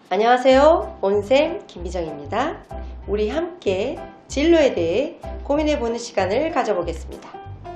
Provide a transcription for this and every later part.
안녕하세요. 온쌤 김미정입니다. 우리 함께 진로에 대해 고민해보는 시간을 가져보겠습니다.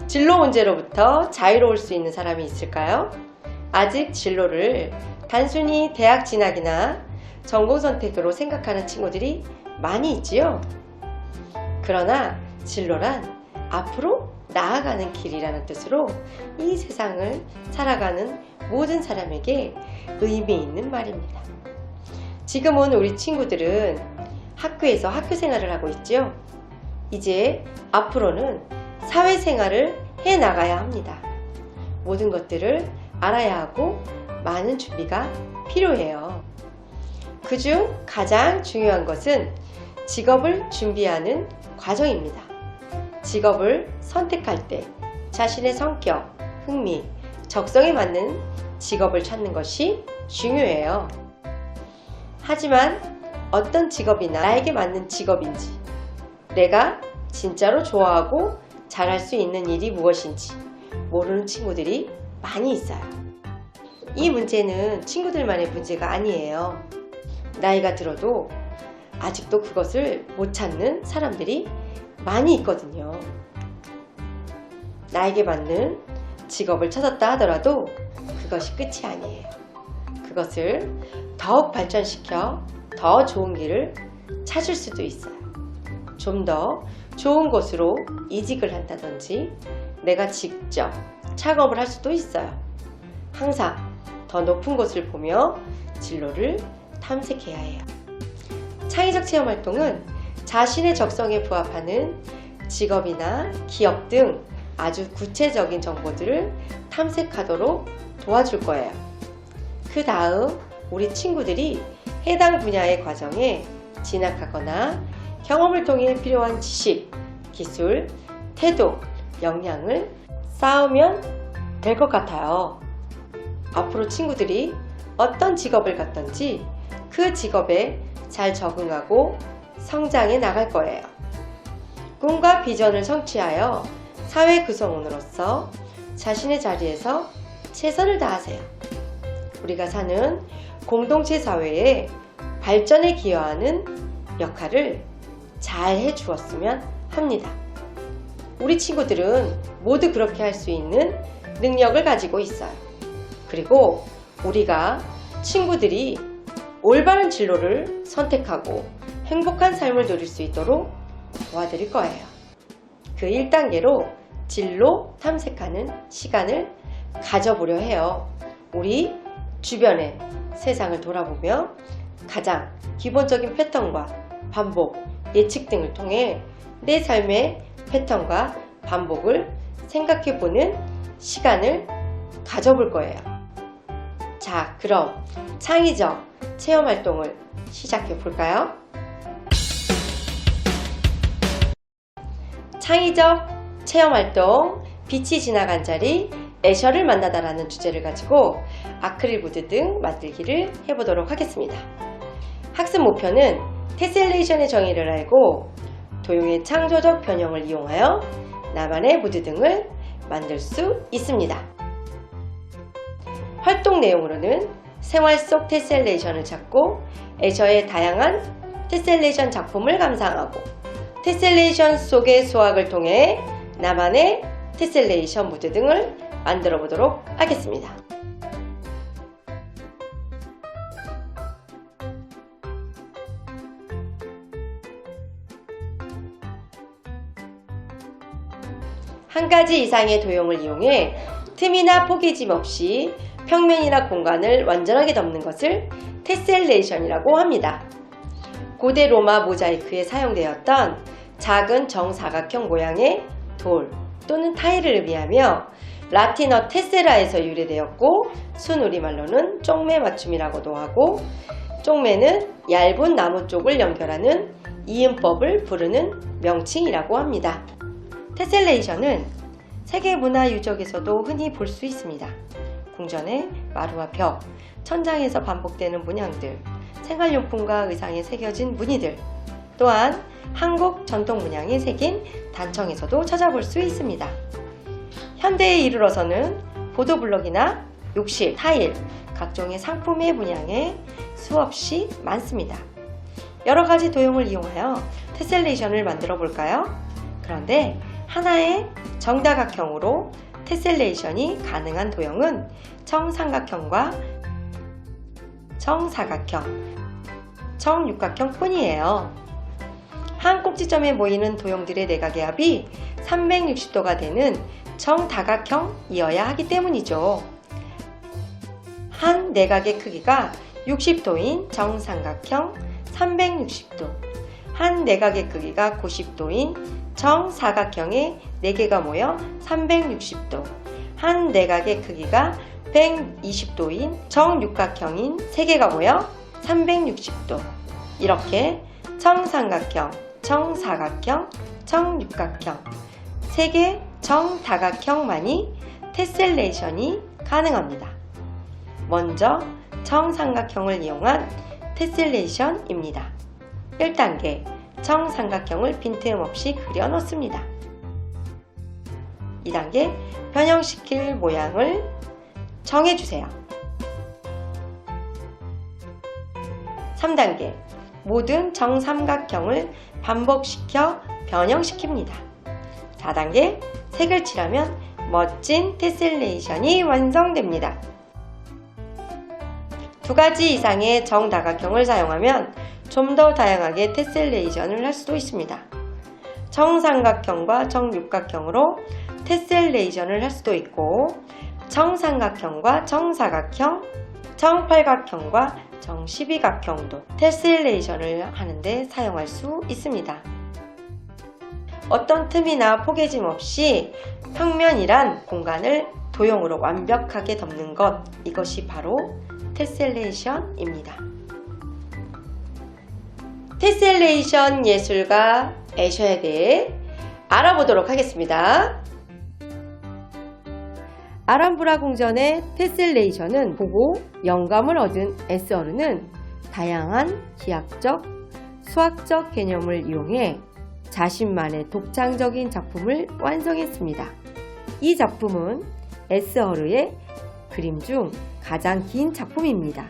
진로 문제로부터 자유로울 수 있는 사람이 있을까요? 아직 진로를 단순히 대학 진학이나 전공 선택으로 생각하는 친구들이 많이 있지요. 그러나 진로란 앞으로 나아가는 길이라는 뜻으로 이 세상을 살아가는 모든 사람에게 의미 있는 말입니다. 지금은 우리 친구들은 학교에서 학교 생활을 하고 있죠. 이제 앞으로는 사회생활을 해 나가야 합니다. 모든 것들을 알아야 하고 많은 준비가 필요해요. 그중 가장 중요한 것은 직업을 준비하는 과정입니다. 직업을 선택할 때 자신의 성격, 흥미, 적성에 맞는 직업을 찾는 것이 중요해요. 하지만 어떤 직업이나 나에게 맞는 직업인지, 내가 진짜로 좋아하고 잘할 수 있는 일이 무엇인지 모르는 친구들이 많이 있어요. 이 문제는 친구들만의 문제가 아니에요. 나이가 들어도 아직도 그것을 못 찾는 사람들이 많이 있거든요. 나에게 맞는 직업을 찾았다 하더라도 그것이 끝이 아니에요. 그것을 더욱 발전시켜 더 좋은 길을 찾을 수도 있어요. 좀 더 좋은 곳으로 이직을 한다든지 내가 직접 창업을 할 수도 있어요. 항상 더 높은 곳을 보며 진로를 탐색해야 해요. 창의적 체험 활동은 자신의 적성에 부합하는 직업이나 기업 등 아주 구체적인 정보들을 탐색하도록 도와줄 거예요. 그 다음 우리 친구들이 해당 분야의 과정에 진학하거나 경험을 통해 필요한 지식, 기술, 태도, 역량을 쌓으면 될 것 같아요. 앞으로 친구들이 어떤 직업을 갖던지 그 직업에 잘 적응하고 성장해 나갈 거예요. 꿈과 비전을 성취하여 사회 구성원으로서 자신의 자리에서 최선을 다하세요. 우리가 사는 공동체 사회의 발전에 기여하는 역할을 잘 해주었으면 합니다. 우리 친구들은 모두 그렇게 할 수 있는 능력을 가지고 있어요. 그리고 우리가 친구들이 올바른 진로를 선택하고 행복한 삶을 누릴 수 있도록 도와드릴 거예요. 그 1단계로 진로 탐색하는 시간을 가져보려 해요. 우리 주변의 세상을 돌아보며 가장 기본적인 패턴과 반복, 예측 등을 통해 내 삶의 패턴과 반복을 생각해보는 시간을 가져볼 거예요. 자, 그럼 창의적 체험 활동을 시작해 볼까요? 창의적 체험 활동, 빛이 지나간 자리, 애셔를 만나다라는 주제를 가지고 아크릴 보드 등 만들기를 해보도록 하겠습니다. 학습 목표는 테셀레이션의 정의를 알고 도형의 창조적 변형을 이용하여 나만의 무드 등을 만들 수 있습니다. 활동 내용으로는 생활 속 테셀레이션을 찾고 애셔의 다양한 테셀레이션 작품을 감상하고 테셀레이션 속의 수학을 통해 나만의 테셀레이션 무드 등을 만들어 보도록 하겠습니다. 한 가지 이상의 도형을 이용해 틈이나 포개짐 없이 평면이나 공간을 완전하게 덮는 것을 테셀레이션이라고 합니다. 고대 로마 모자이크에 사용되었던 작은 정사각형 모양의 돌 또는 타일을 의미하며 라틴어 테세라에서 유래되었고 순우리말로는 쪽매 맞춤이라고도 하고 쪽매는 얇은 나무 쪽을 연결하는 이음법을 부르는 명칭이라고 합니다. 테셀레이션은 세계 문화 유적에서도 흔히 볼 수 있습니다. 궁전의 마루와 벽, 천장에서 반복되는 문양들, 생활용품과 의상에 새겨진 무늬들, 또한 한국 전통 문양에 새긴 단청에서도 찾아볼 수 있습니다. 현대에 이르러서는 보도블럭이나 욕실, 타일, 각종의 상품의 분양에 수없이 많습니다. 여러 가지 도형을 이용하여 테셀레이션을 만들어 볼까요? 그런데 하나의 정다각형으로 테셀레이션이 가능한 도형은 정삼각형과 정사각형, 정육각형 뿐이에요. 한 꼭지점에 모이는 도형들의 내각의 합이 360도가 되는 정다각형이어야 하기 때문이죠. 한 내각의 크기가 60도인 정삼각형 360도, 한 내각의 크기가 90도인 정사각형의 4개가 모여 360도, 한 내각의 크기가 120도인 정육각형인 3개가 모여 360도. 이렇게 정삼각형, 정사각형, 정육각형 3개 정다각형만이 테셀레이션이 가능합니다. 먼저 정삼각형을 이용한 테셀레이션입니다. 1단계 정삼각형을 빈틈없이 그려 놓습니다. 2단계 변형시킬 모양을 정해주세요. 3단계 모든 정삼각형을 반복시켜 변형시킵니다. 4단계 색을 칠하면 멋진 테셀레이션이 완성됩니다. 2가지 이상의 정다각형을 사용하면 좀 더 다양하게 테셀레이션을 할 수도 있습니다. 정삼각형과 정육각형으로 테셀레이션을 할 수도 있고, 정삼각형과 정사각형, 정팔각형과 정십이각형도 테셀레이션을 하는데 사용할 수 있습니다. 어떤 틈이나 포개짐 없이 평면이란 공간을 도형으로 완벽하게 덮는 것, 이것이 바로 테셀레이션입니다. 테셀레이션 예술가 애셔에 대해 알아보도록 하겠습니다. 아람브라 궁전의 테셀레이션은 보고 영감을 얻은 에스어르는 다양한 기하학적, 수학적 개념을 이용해 자신만의 독창적인 작품을 완성했습니다. 이 작품은 에스어르의 그림 중 가장 긴 작품입니다.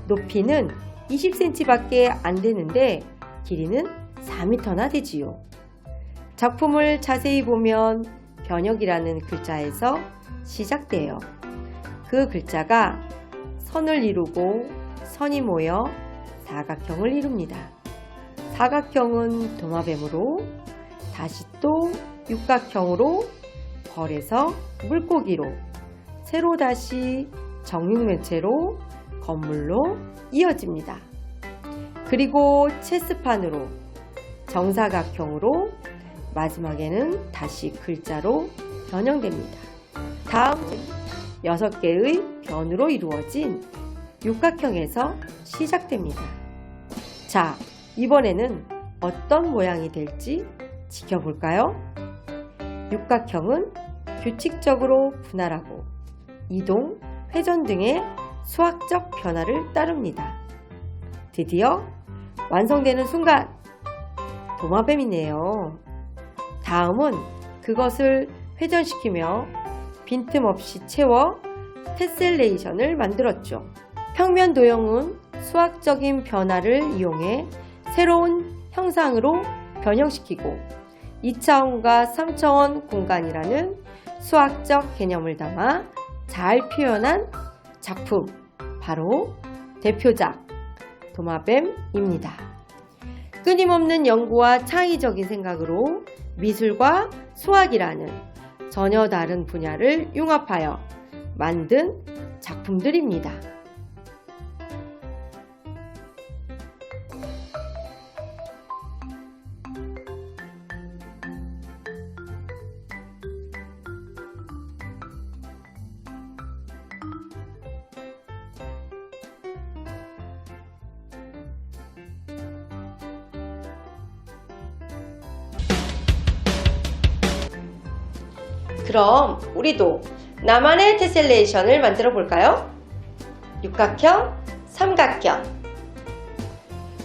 높이는 20cm 밖에 안 되는데 길이는 4m나 되지요. 작품을 자세히 보면 변역이라는 글자에서 시작돼요. 그 글자가 선을 이루고 선이 모여 사각형을 이룹니다. 사각형은 도마뱀으로, 다시 또 육각형으로, 벌에서 물고기로, 새로 다시 정육면체로, 건물로 이어집니다. 그리고 체스판으로, 정사각형으로, 마지막에는 다시 글자로 변형됩니다. 다음은 6개의 변으로 이루어진 육각형에서 시작됩니다. 자, 이번에는 어떤 모양이 될지 지켜볼까요? 육각형은 규칙적으로 분할하고 이동, 회전 등의 수학적 변화를 따릅니다. 드디어 완성되는 순간 도마뱀이네요. 다음은 그것을 회전시키며 빈틈없이 채워 테셀레이션을 만들었죠. 평면 도형은 수학적인 변화를 이용해 새로운 형상으로 변형시키고 2차원과 3차원 공간이라는 수학적 개념을 담아 잘 표현한 작품, 바로 대표작 도마뱀입니다. 끊임없는 연구와 창의적인 생각으로 미술과 수학이라는 전혀 다른 분야를 융합하여 만든 작품들입니다. 그럼 우리도 나만의 테셀레이션을 만들어 볼까요? 육각형, 삼각형.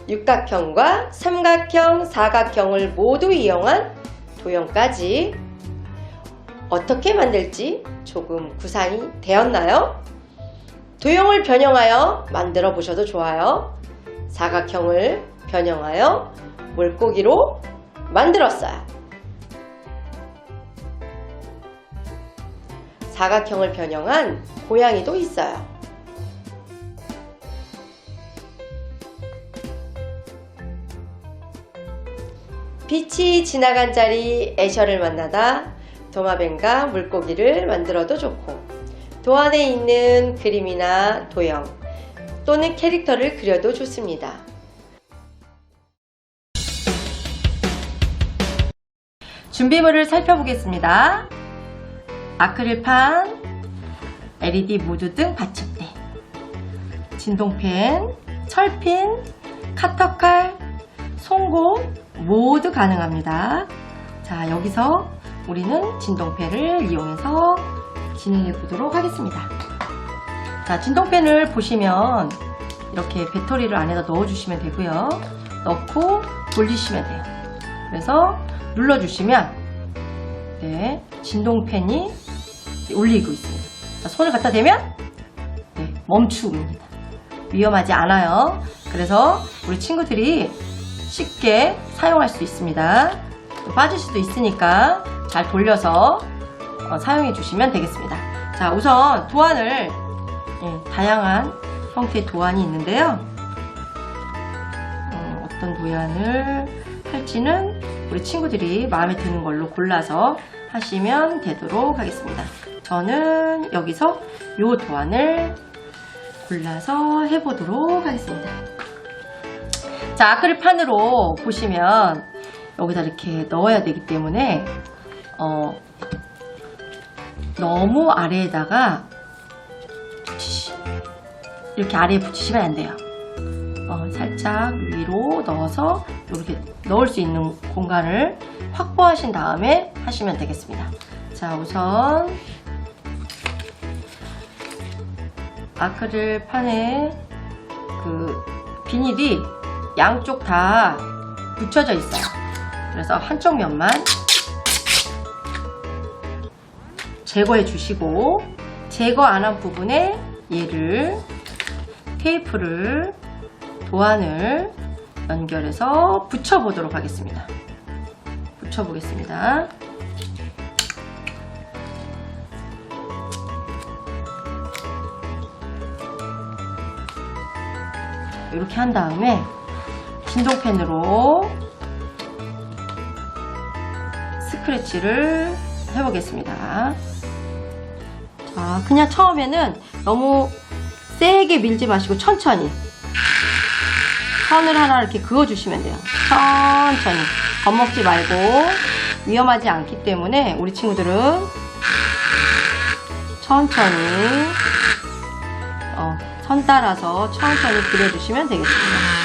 육각형과 삼각형, 사각형을 모두 이용한 도형까지 어떻게 만들지 조금 구상이 되었나요? 도형을 변형하여 만들어 보셔도 좋아요. 사각형을 변형하여 물고기로 만들었어요. 사각형을 변형한 고양이도 있어요. 빛이 지나간 자리 애셔를 만나다 도마뱀과 물고기를 만들어도 좋고, 도안에 있는 그림이나 도형 또는 캐릭터를 그려도 좋습니다. 준비물을 살펴보겠습니다. 아크릴판, LED 무드 등 받침대, 진동펜, 철핀, 카터칼, 송곳 모두 가능합니다. 자, 여기서 우리는 진동펜을 이용해서 진행해 보도록 하겠습니다. 자, 진동펜을 보시면 이렇게 배터리를 안에다 넣어 주시면 되고요. 넣고 돌리시면 돼요. 그래서 눌러 주시면 진동펜이 울리고 있습니다. 자, 손을 갖다 대면 멈춥니다. 위험하지 않아요. 그래서 우리 친구들이 쉽게 사용할 수 있습니다. 빠질 수도 있으니까 잘 돌려서 사용해 주시면 되겠습니다. 자, 우선 도안을 다양한 형태의 도안이 있는데요. 어떤 도안을 할지는 우리 친구들이 마음에 드는 걸로 골라서 하시면 되도록 하겠습니다. 저는 여기서 이 도안을 골라서 해보도록 하겠습니다. 자, 아크릴판으로 보시면 여기다 이렇게 넣어야 되기 때문에 너무 아래에다가 이렇게 아래에 붙이시면 안 돼요. 살짝 위로 넣어서 이렇게 넣을 수 있는 공간을 확보하신 다음에 하시면 되겠습니다. 자, 우선 아크릴판에 그 비닐이 양쪽 다 붙여져 있어요. 그래서 한쪽 면만 제거해 주시고, 제거 안 한 부분에 얘를 테이프를 도안을 연결해서 붙여 보도록 하겠습니다. 붙여 보겠습니다. 이렇게 한 다음에 진동펜으로 스크래치를 해보겠습니다. 자, 그냥 처음에는 너무 세게 밀지 마시고 천천히 선을 하나 이렇게 그어주시면 돼요. 천천히 겁먹지 말고, 위험하지 않기 때문에 우리 친구들은 천천히 선 따라서 천천히 그려주시면 되겠습니다.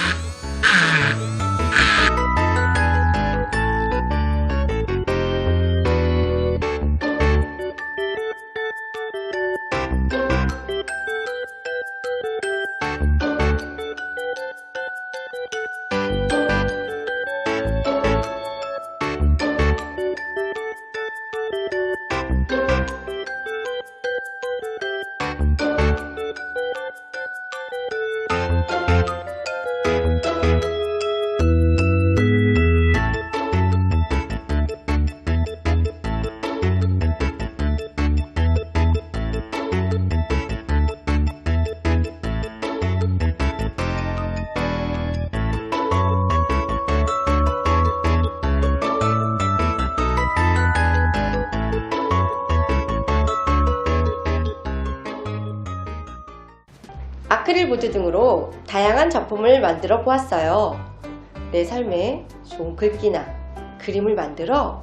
아크릴보드 등으로 다양한 작품을 만들어 보았어요. 내 삶에 좋은 글귀나 그림을 만들어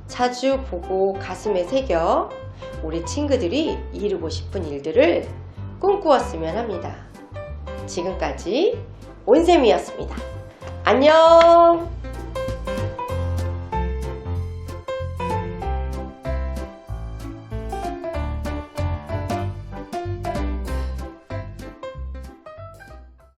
자주 보고 가슴에 새겨 우리 친구들이 이루고 싶은 일들을 꿈꾸었으면 합니다. 지금까지 온쌤이었습니다. 안녕!